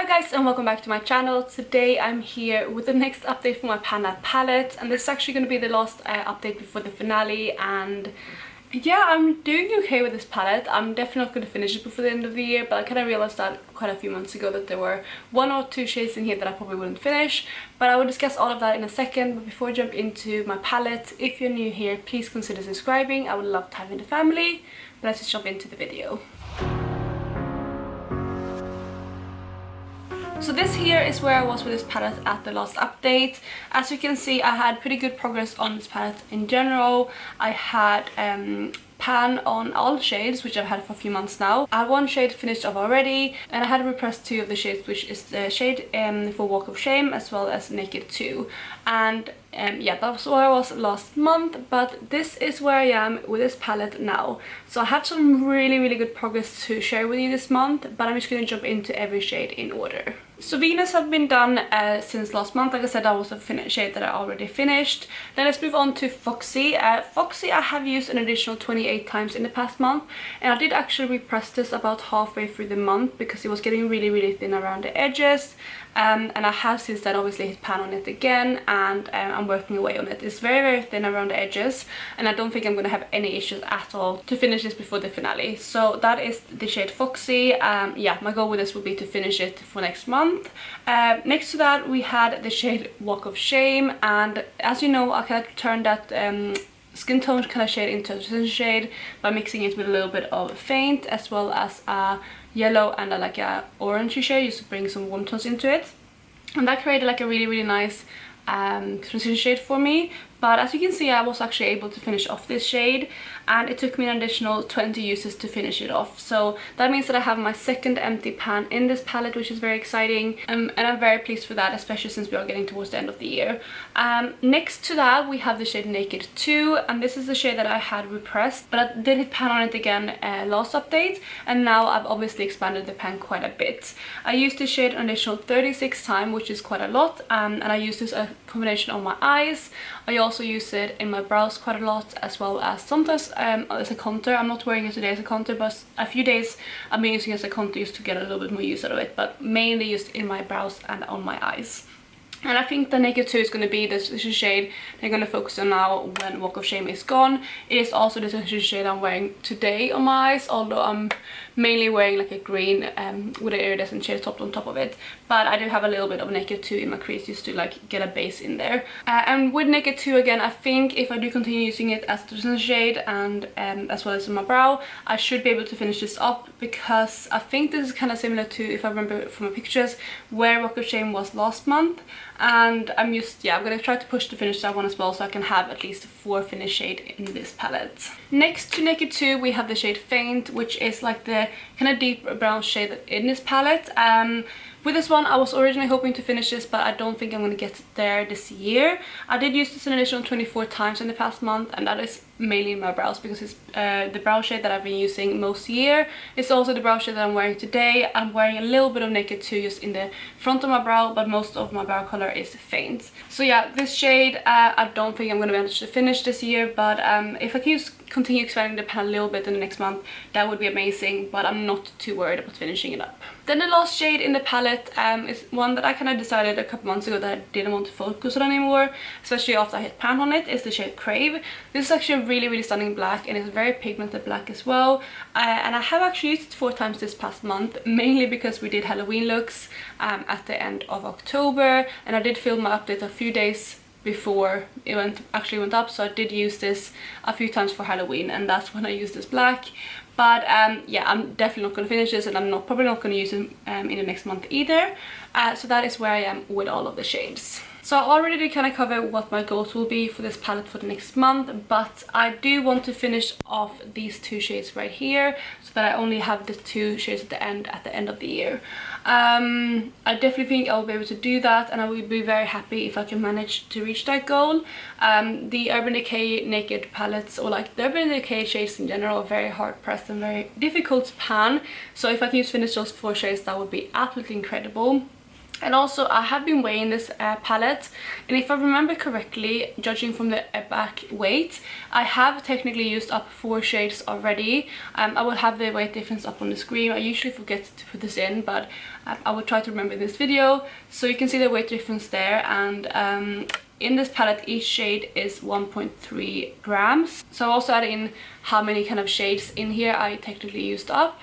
Hello guys and welcome back to my channel. Today I'm here with the next update for my Panda palette, and this is actually going to be the last update before the finale. And yeah, I'm doing okay with this palette. I'm definitely not going to finish it before the end of the year, but I kind of realized that quite a few months ago that there were one or two shades in here that I probably wouldn't finish, but I will discuss all of that in a second. But before I jump into my palette, if you're new here, please consider subscribing. I would love to have you in the family. But let's just jump into the video. So this here is where I was with this palette at the last update. As you can see, I had pretty good progress on this palette in general. I had pan on all shades, which I've had for a few months now. I had one shade finished off already, and I had repressed two of the shades, which is the shade for Walk of Shame as well as Naked 2. And yeah, that was where I was last month, but this is where I am with this palette now. So I have some really good progress to share with you this month, but I'm just going to jump into every shade in order. So Venus have been done since last month. Like I said, that was a shade that I already finished. Then let's move on to Foxy. Foxy I have used an additional 28 times in the past month, and I did actually repress this about halfway through the month because it was getting really thin around the edges. And I have since then obviously hit pan on it again, and I'm working away on it. It's very thin around the edges, and I don't think I'm going to have any issues at all to finish this before the finale. So that is the shade Foxy. Yeah, my goal with this will be to finish it for next month. Next to that we had the shade Walk of Shame, and as you know, I kind of turned that skin tone kind of shade into a transition shade by mixing it with a little bit of faint as well as a yellow and like a orangey shade, just to bring some warm tones into it. And that created like a really nice transition shade for me. But as you can see, I was actually able to finish off this shade, and it took me an additional 20 uses to finish it off. So that means that I have my second empty pan in this palette, which is very exciting, and I'm very pleased for that, especially since we are getting towards the end of the year. Next to that we have the shade Naked 2, and this is the shade that I had repressed, but I did hit pan on it again last update, and now I've obviously expanded the pan quite a bit. I used this shade an additional 36 times, which is quite a lot, and I used this a combination on my eyes. I also use it in my brows quite a lot, as well as sometimes as a contour. I'm not wearing it today as a contour, but a few days I've been using it as a contour just to get a little bit more use out of it, but mainly used in my brows and on my eyes. And I think the Naked 2 is going to be this shade they're going to focus on now when Walk of Shame is gone. It is also the shade I'm wearing today on my eyes, although I'm mainly wearing like a green with an iridescent shade topped on top of it. But I do have a little bit of Naked 2 in my crease just to like get a base in there. And with Naked 2 again, I think if I do continue using it as a transition shade and as well as on my brow, I should be able to finish this up, because I think this is kind of similar to, if I remember from my pictures, where Walk of Shame was last month. And I'm gonna try to push to finish that one as well, so I can have at least 4 finished shades in this palette. Next to Naked 2 we have the shade Faint, which is like the kind of deep brown shade in this palette. With this one, I was originally hoping to finish this, but I don't think I'm going to get there this year. I did use this an additional 24 times in the past month, and that is mainly in my brows, because it's the brow shade that I've been using most year. It's also the brow shade that I'm wearing today. I'm wearing a little bit of Naked 2 just in the front of my brow, but most of my brow color is Faint. So yeah, this shade I don't think I'm going to manage to finish this year, but if I can continue expanding the pan a little bit in the next month, that would be amazing, but I'm not too worried about finishing it up. Then the last shade in the palette is one that I kind of decided a couple months ago that I didn't want to focus on anymore, especially after I hit pan on it. Is the shade Crave. This is actually a really stunning black, and it's very pigmented black as well. And I have actually used it 4 times this past month, mainly because we did Halloween looks at the end of October, and I did film my update a few days before it actually went up, so I did use this a few times for Halloween, and that's when I used this black. But yeah, I'm definitely not going to finish this, and I'm probably not going to use it in the next month either. So that is where I am with all of the shades. So I already did kind of cover what my goals will be for this palette for the next month, but I do want to finish off these 2 shades right here, so that I only have the 2 shades at the end of the year. I definitely think I'll be able to do that, and I will be very happy if I can manage to reach that goal. The Urban Decay Naked palettes, or like the Urban Decay shades in general, are very hard pressed and very difficult to pan, so if I can just finish those 4 shades, that would be absolutely incredible. And also I have been weighing this palette, and if I remember correctly, judging from the back weight, I have technically used up 4 shades already. I will have the weight difference up on the screen. I usually forget to put this in, but I will try to remember in this video. So you can see the weight difference there, and in this palette each shade is 1.3 grams. So I also added in how many kind of shades in here I technically used up.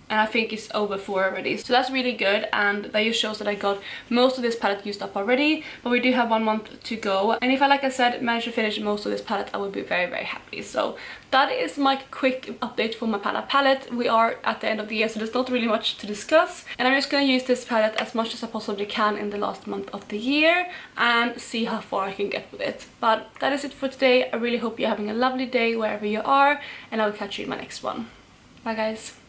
And I think it's over 4 already, so that's really good, and that just shows that I got most of this palette used up already. But we do have 1 month to go, and if I, like I said, manage to finish most of this palette, I would be very, very happy. So that is my quick update for my palette. We are at the end of the year, so there's not really much to discuss, and I'm just gonna use this palette as much as I possibly can in the last month of the year and see how far I can get with it. But that is it for today. I really hope you're having a lovely day wherever you are, and I will catch you in my next one. Bye guys.